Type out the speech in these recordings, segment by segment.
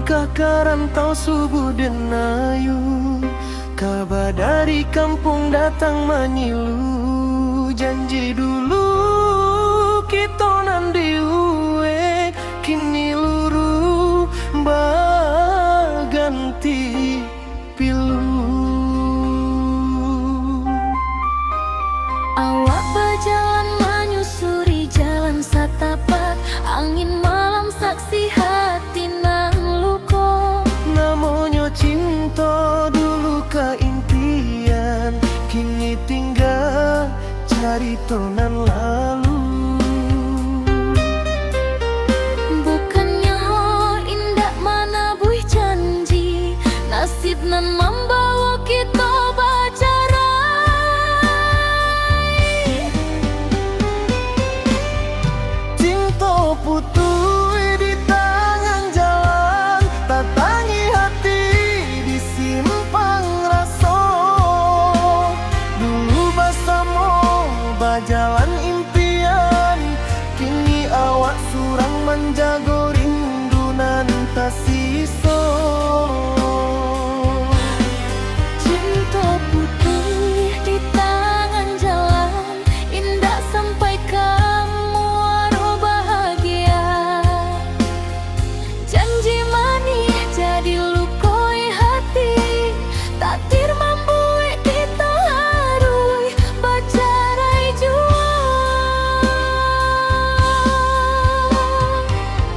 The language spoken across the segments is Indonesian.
Langkah karantau subuh denayu, kabar dari kampung datang menyilu. Janji dulu kita nandi uwe, kini luru baganti pilu. Awak berjalan menyusuri jalan satapak, angin malam saksi hati nang luko. Namanya cinta dulu ke impian, kini tinggal cari tonan lalu. Bukannya indah mana buih janji, nasib nan membawa kita bercerai. Cinta putui di tangan jalan, tatangi hati di simpang raso. Dulu bersama berjalan impian, kini awak surang menjaga rindu nan tak sisa. Cinta putih di tangan jalan, indah sampai kamu waru bahagia. Janji manis jadi lukoi hati, takdir membuat kita harus bercerai jua.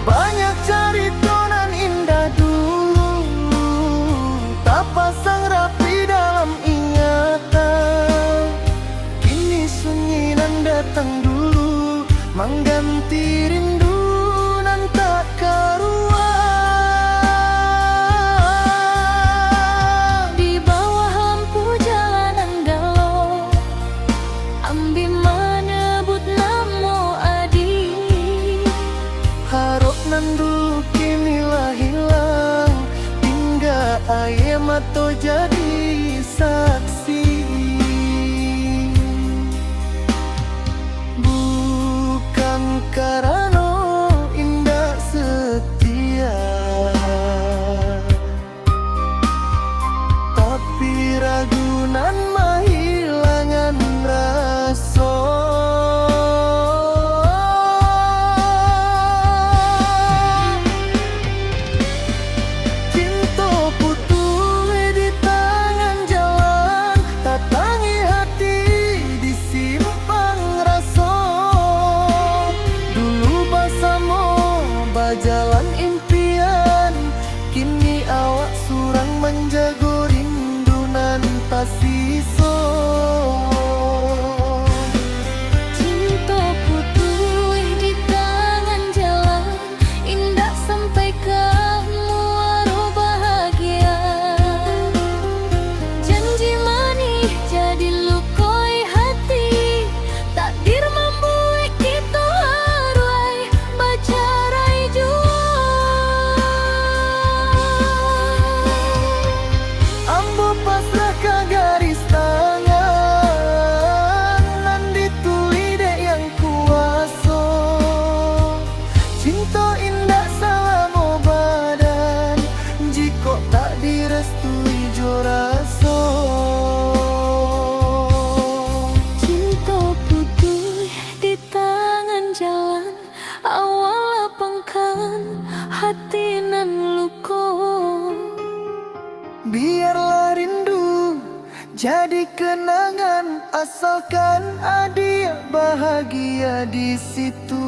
Banyak cerita nan indah dulu, tak pasang rapi dalam ingatan. Kini sunyi nan datang dulu, mengganti rindu nan tak karuan. Di bawah lampu jalanan galau, ambil menyebut namo adi. Harap nan dulu kini lah hilang, tinggal air mata jadi saksi. Bukan karena indah setia, tapi ragunan mahilangan rasa. Cinta putui di tangan jalan, tatangi hati di simpang rasa. Dulu bersama berjalan impian, kini awak surang menjaga rindu nan tak sisa. Cinta putih di tangan jalan, indah sampai kamu waru bahagia. Janji manis jadi lukoi hati, takdir membuat kita harus bercerai jua. Ambo pasrah ke garis tangan, nan dituli dek yang kuasa. Cinta indah selama badan, jika tak direstui jo rasa. Cinta putih di tangan jalan, awal lapangkan hati nan luko. Biarlah rindu jadi kenangan, asalkan adia bahagia di situ.